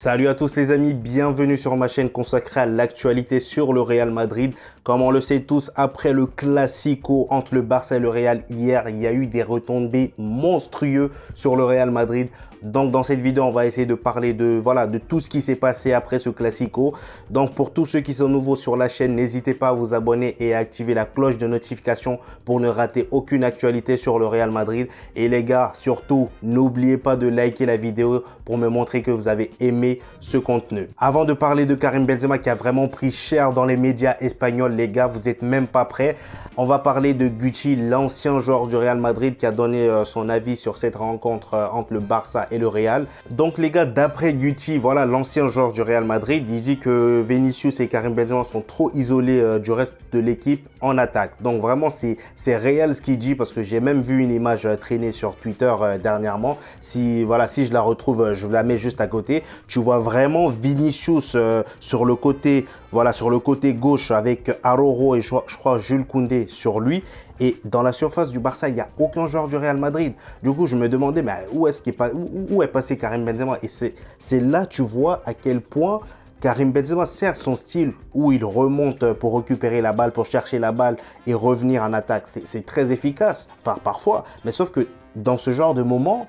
Salut à tous les amis, bienvenue sur ma chaîne consacrée à l'actualité sur le Real Madrid. Comme on le sait tous, après le Classico entre le Barça et le Real hier, il y a eu des retombées monstrueuses sur le Real Madrid. Donc dans cette vidéo, on va essayer de parler de tout ce qui s'est passé après ce Classico. Donc pour tous ceux qui sont nouveaux sur la chaîne, n'hésitez pas à vous abonner et à activer la cloche de notification pour ne rater aucune actualité sur le Real Madrid. Et les gars, surtout, n'oubliez pas de liker la vidéo pour me montrer que vous avez aimé ce contenu. Avant de parler de Karim Benzema qui a vraiment pris cher dans les médias espagnols, les gars, vous n'êtes même pas prêts. On va parler de Guti, l'ancien joueur du Real Madrid qui a donné son avis sur cette rencontre entre le Barça et le Real. Donc les gars, d'après Guti, voilà l'ancien joueur du Real Madrid, il dit que Vinicius et Karim Benzema sont trop isolés du reste de l'équipe en attaque. Donc vraiment c'est réel ce qu'il dit parce que j'ai même vu une image traîner sur Twitter dernièrement. Si je la retrouve, je la mets juste à côté. Tu vois vraiment Vinicius sur le côté gauche avec Araujo et je crois Jules Koundé sur lui. Et dans la surface du Barça, il n'y a aucun joueur du Real Madrid. Du coup, je me demandais mais où est passé Karim Benzema. Et c'est là tu vois à quel point Karim Benzema, certes, son style où il remonte pour récupérer la balle, pour chercher la balle et revenir en attaque, c'est très efficace parfois. Mais sauf que dans ce genre de moment,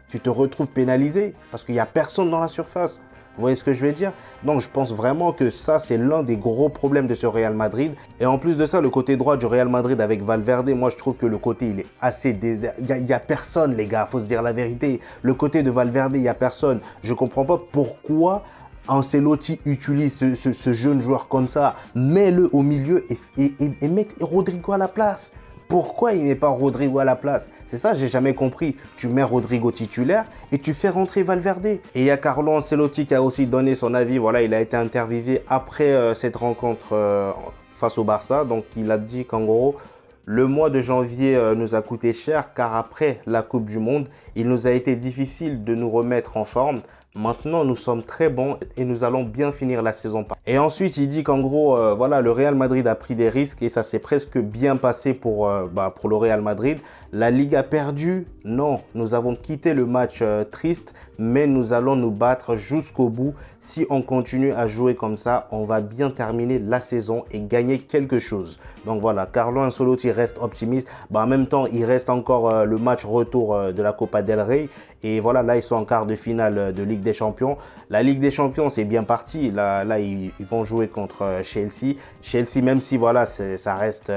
tu te retrouves pénalisé parce qu'il n'y a personne dans la surface. Vous voyez ce que je veux dire? Donc je pense vraiment que ça c'est l'un des gros problèmes de ce Real Madrid. Et en plus de ça, le côté droit du Real Madrid avec Valverde, moi je trouve que le côté il est assez désert. Il n'y a personne les gars, faut se dire la vérité. Le côté de Valverde, il n'y a personne. Je ne comprends pas pourquoi Ancelotti utilise ce jeune joueur comme ça. Mets-le au milieu et mets Rodrigo à la place. Pourquoi il n'est pas Rodrigo à la place? C'est ça, j'ai jamais compris. Tu mets Rodrigo titulaire et tu fais rentrer Valverde. Et il y a Carlo Ancelotti qui a aussi donné son avis. Voilà, il a été interviewé après cette rencontre face au Barça. Donc, il a dit qu'en gros, le mois de janvier nous a coûté cher car après la Coupe du Monde, il nous a été difficile de nous remettre en forme. Maintenant, nous sommes très bons et nous allons bien finir la saison. Et ensuite, il dit qu'en gros, le Real Madrid a pris des risques et ça s'est presque bien passé pour le Real Madrid. La Ligue a perdu? Non, nous avons quitté le match triste, mais nous allons nous battre jusqu'au bout. Si on continue à jouer comme ça, on va bien terminer la saison et gagner quelque chose. Donc voilà, Carlo Ancelotti reste optimiste. En même temps, il reste encore le match retour de la Copa del Rey. Et voilà, là, ils sont en quart de finale de Ligue des Champions. La Ligue des Champions, c'est bien parti. Là ils vont jouer contre Chelsea. Chelsea, même si voilà, ça reste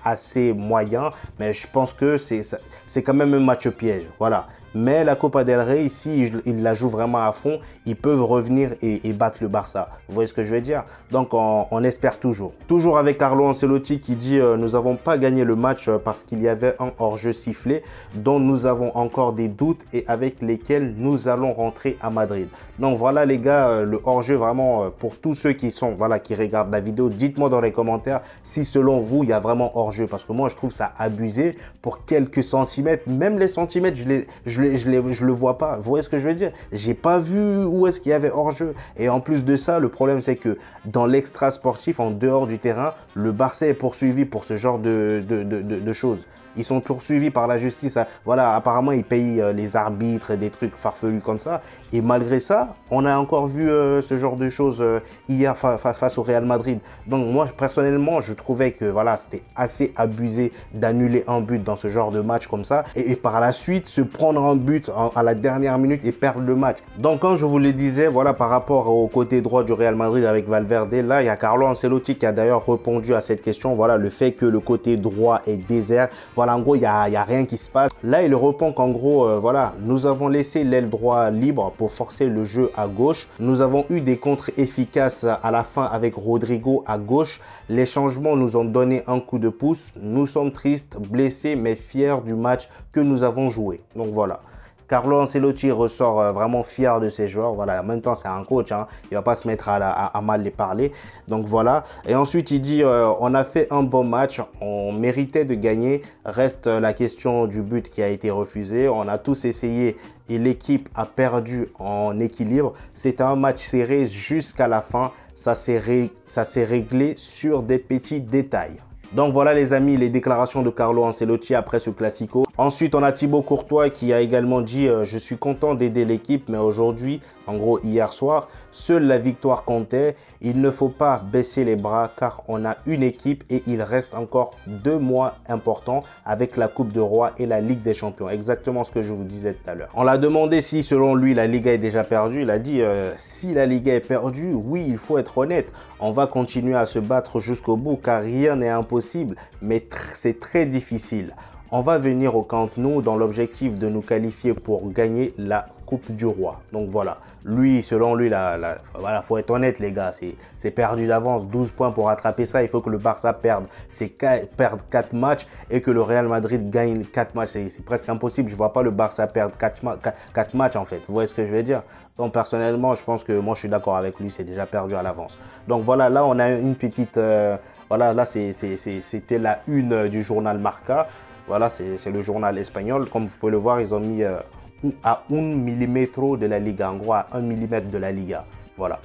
assez moyen, mais je pense que c'est quand même un match piège. Voilà. Mais la Copa del Rey, si ils la jouent vraiment à fond, ils peuvent revenir et battre le Barça. Vous voyez ce que je veux dire? Donc, on espère toujours. Toujours avec Carlo Ancelotti qui dit nous n'avons pas gagné le match parce qu'il y avait un hors-jeu sifflé dont nous avons encore des doutes et avec lesquels nous allons rentrer à Madrid. Donc, voilà les gars, le hors-jeu vraiment pour tous ceux qui regardent la vidéo, dites-moi dans les commentaires si selon vous, il y a vraiment hors-jeu. Parce que moi, je trouve ça abusé pour quelques centimètres. Même les centimètres, je le vois pas. Vous voyez ce que je veux dire? J'ai pas vu où est-ce qu'il y avait hors-jeu. Et en plus de ça, le problème c'est que dans l'extra sportif, en dehors du terrain, le Barça est poursuivi pour ce genre de choses. Ils sont poursuivis par la justice. Voilà, apparemment, ils payent les arbitres et des trucs farfelus comme ça. Et malgré ça, on a encore vu ce genre de choses hier face au Real Madrid. Donc moi, personnellement, je trouvais que voilà, c'était assez abusé d'annuler un but dans ce genre de match comme ça. Et par la suite, se prendre un but à la dernière minute et perdre le match. Donc quand je vous le disais, voilà, par rapport au côté droit du Real Madrid avec Valverde, là, il y a Carlo Ancelotti qui a d'ailleurs répondu à cette question. Voilà, le fait que le côté droit est désert. Voilà, en gros, il y a rien qui se passe. Là, il répond qu'en gros, nous avons laissé l'aile droit libre pour forcer le jeu à gauche. Nous avons eu des contres efficaces à la fin avec Rodrigo à gauche. Les changements nous ont donné un coup de pouce. Nous sommes tristes, blessés, mais fiers du match que nous avons joué. Donc voilà. Carlo Ancelotti ressort vraiment fier de ses joueurs. Voilà, en même temps, c'est un coach. Hein. Il ne va pas se mettre à mal les parler. Donc voilà. Et ensuite, il dit on a fait un bon match. On méritait de gagner. Reste la question du but qui a été refusé. On a tous essayé et l'équipe a perdu en équilibre. C'était un match serré jusqu'à la fin. Ça s'est réglé sur des petits détails. Donc voilà les amis, les déclarations de Carlo Ancelotti après ce Classico. Ensuite, on a Thibaut Courtois qui a également dit je suis content d'aider l'équipe, mais aujourd'hui, en gros hier soir, seule la victoire comptait. Il ne faut pas baisser les bras car on a une équipe et il reste encore 2 mois importants avec la Coupe de Roi et la Ligue des Champions. Exactement ce que je vous disais tout à l'heure. On l'a demandé si selon lui la Liga est déjà perdue. Il a dit si la Liga est perdue, oui, il faut être honnête. On va continuer à se battre jusqu'au bout car rien n'est impossible, mais c'est très difficile. On va venir au Camp Nou dans l'objectif de nous qualifier pour gagner la Coupe du Roi. Donc voilà, lui, selon lui, voilà, faut être honnête les gars, c'est perdu d'avance, 12 points pour rattraper ça. Il faut que le Barça perde 4 matchs et que le Real Madrid gagne 4 matchs. C'est presque impossible, je ne vois pas le Barça perdre 4 matchs en fait. Vous voyez ce que je veux dire? Donc personnellement, je pense que moi je suis d'accord avec lui, c'est déjà perdu à l'avance. Donc voilà, là on a une petite... voilà, là c'était la une du journal Marca. Voilà, c'est le journal espagnol. Comme vous pouvez le voir, ils ont mis à 1 millimètre de la Liga. En gros, à 1 millimètre de la Liga. Voilà.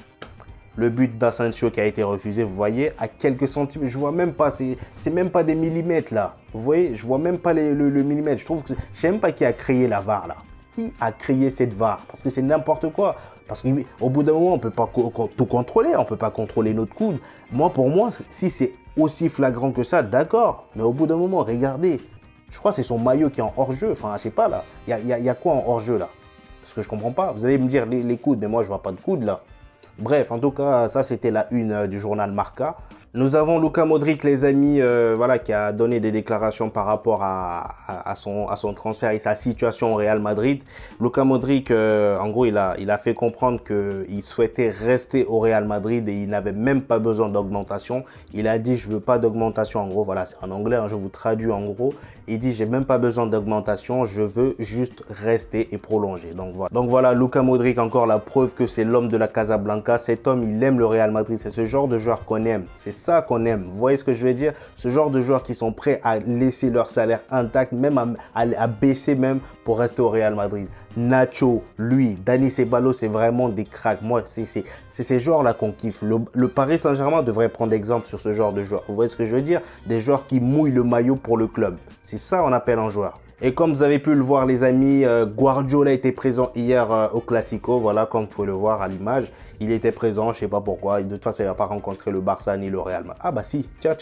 Le but d'Asensio qui a été refusé, vous voyez, à quelques centimètres. Je vois même pas, c'est même pas des millimètres là. Vous voyez, je vois même pas le millimètre. Je trouve que je sais même pas qui a créé la VAR là. Qui a créé cette VAR? Parce que c'est n'importe quoi. Parce qu'au bout d'un moment, on ne peut pas tout contrôler. On ne peut pas contrôler notre coude. Pour moi, si c'est aussi flagrant que ça, d'accord. Mais au bout d'un moment, regardez. Je crois que c'est son maillot qui est en hors-jeu. Enfin, je sais pas là. Il y a quoi en hors-jeu là? Parce que je comprends pas. Vous allez me dire les coudes, mais moi je vois pas de coudes là. Bref, en tout cas, ça c'était la une du journal Marca. Nous avons Luka Modric, les amis, voilà, qui a donné des déclarations par rapport à son transfert et sa situation au Real Madrid. Luka Modric, en gros, il a fait comprendre qu'il souhaitait rester au Real Madrid et il n'avait même pas besoin d'augmentation. Il a dit, je veux pas d'augmentation. En gros, voilà, c'est en anglais, hein, je vous traduis en gros. Il dit, j'ai même pas besoin d'augmentation, je veux juste rester et prolonger. Donc voilà, Luka Modric, encore la preuve que c'est l'homme de la Casablanca. Cet homme, il aime le Real Madrid. C'est ce genre de joueur qu'on aime. C'est ça qu'on aime. Vous voyez ce que je veux dire? Ce genre de joueurs qui sont prêts à laisser leur salaire intact, même à baisser même pour rester au Real Madrid. Nacho, lui, Dani Ceballos, c'est vraiment des cracks. Moi, c'est ces joueurs-là qu'on kiffe. Le Paris Saint-Germain devrait prendre exemple sur ce genre de joueurs. Vous voyez ce que je veux dire? Des joueurs qui mouillent le maillot pour le club. C'est ça qu'on appelle un joueur. Et comme vous avez pu le voir les amis, Guardiola était présent hier au Classico, voilà, comme vous pouvez le voir à l'image. Il était présent, je ne sais pas pourquoi, de toute façon il n'a pas rencontré le Barça ni le Real Madrid. Ah bah si, tiens,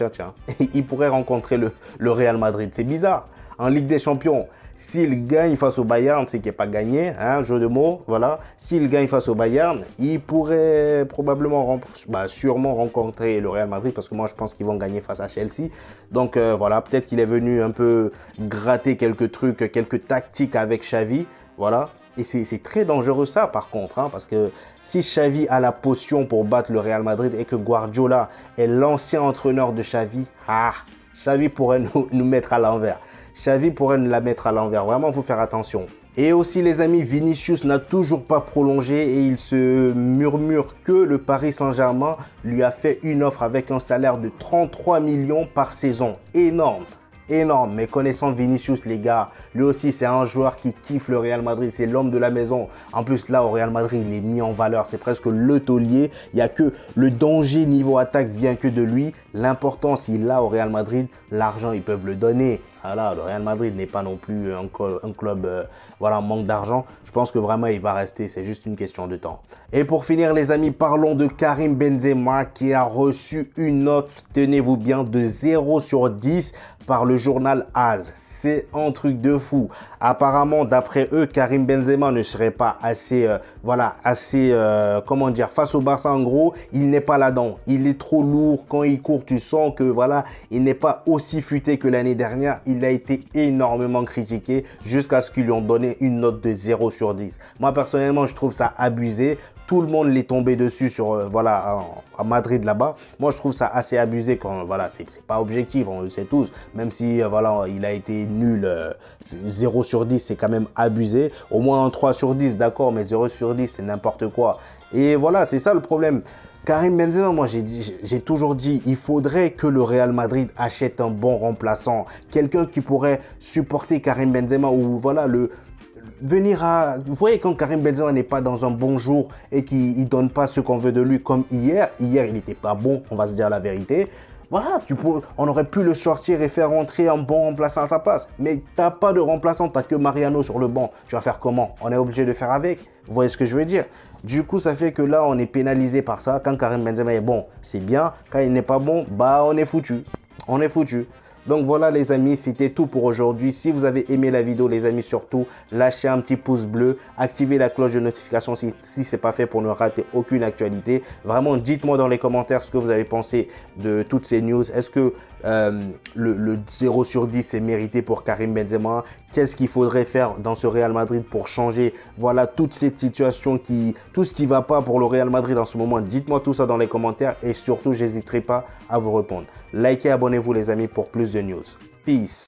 il pourrait rencontrer le Real Madrid, c'est bizarre. En Ligue des Champions, s'il gagne face au Bayern, c'est qu'il n'est pas gagné, hein, jeu de mots, voilà. S'il gagne face au Bayern, il pourrait probablement, sûrement rencontrer le Real Madrid parce que moi je pense qu'ils vont gagner face à Chelsea. Donc voilà, peut-être qu'il est venu un peu gratter quelques trucs, quelques tactiques avec Xavi, voilà. Et c'est très dangereux ça par contre, hein, parce que si Xavi a la potion pour battre le Real Madrid et que Guardiola est l'ancien entraîneur de Xavi, Xavi pourrait nous mettre à l'envers. Xavi pourrait nous la mettre à l'envers. Vraiment, il faut faire attention. Et aussi, les amis, Vinicius n'a toujours pas prolongé et il se murmure que le Paris Saint-Germain lui a fait une offre avec un salaire de 33 millions par saison. Énorme. Énorme, mais connaissant Vinicius, les gars, lui aussi, c'est un joueur qui kiffe le Real Madrid. C'est l'homme de la maison. En plus, là, au Real Madrid, il est mis en valeur. C'est presque le taulier. Il n'y a que le danger niveau attaque vient que de lui. L'important, s'il l'a au Real Madrid, l'argent, ils peuvent le donner. Voilà, le Real Madrid n'est pas non plus un club voilà, en manque d'argent. Je pense que vraiment, il va rester. C'est juste une question de temps. Et pour finir, les amis, parlons de Karim Benzema qui a reçu une note, tenez-vous bien, de 0 sur 10 par le journal AS. C'est un truc de fou. Apparemment, d'après eux, Karim Benzema ne serait pas assez, comment dire, face au Barça, en gros, il n'est pas là-dedans. Il est trop lourd. Quand il court, tu sens que, voilà, il n'est pas aussi futé que l'année dernière. Il a été énormément critiqué jusqu'à ce qu'ils lui ont donné une note de 0 sur 10. Moi, personnellement, je trouve ça abusé. Tout le monde l'est tombé dessus sur, voilà, à Madrid là-bas. Moi, je trouve ça assez abusé quand, voilà, c'est pas objectif, on le sait tous. Même si, voilà, il a été nul, 0 sur 10, c'est quand même abusé. Au moins un 3 sur 10, d'accord, mais 0 sur 10, c'est n'importe quoi. Et voilà, c'est ça le problème. Karim Benzema, moi j'ai toujours dit, il faudrait que le Real Madrid achète un bon remplaçant. Quelqu'un qui pourrait supporter Karim Benzema ou voilà, venir à... Vous voyez quand Karim Benzema n'est pas dans un bon jour et qu'il ne donne pas ce qu'on veut de lui comme hier. Hier, il n'était pas bon, on va se dire la vérité. Voilà, on aurait pu le sortir et faire rentrer un bon remplaçant à sa place. Mais t'as pas de remplaçant, t'as que Mariano sur le banc. Tu vas faire comment? On est obligé de faire avec. Vous voyez ce que je veux dire? Du coup, ça fait que là, on est pénalisé par ça. Quand Karim Benzema est bon, c'est bien. Quand il n'est pas bon, bah on est foutu. On est foutu. Donc voilà les amis, c'était tout pour aujourd'hui. Si vous avez aimé la vidéo les amis, surtout lâchez un petit pouce bleu, activez la cloche de notification si ce n'est pas fait pour ne rater aucune actualité. Vraiment dites-moi dans les commentaires ce que vous avez pensé de toutes ces news. Est-ce que le 0 sur 10 est mérité pour Karim Benzema? Qu'est-ce qu'il faudrait faire dans ce Real Madrid pour changer voilà toute cette situation, tout ce qui ne va pas pour le Real Madrid en ce moment? Dites-moi tout ça dans les commentaires et surtout, j'hésiterai pas à vous répondre. Likez, abonnez-vous les amis pour plus de news. Peace.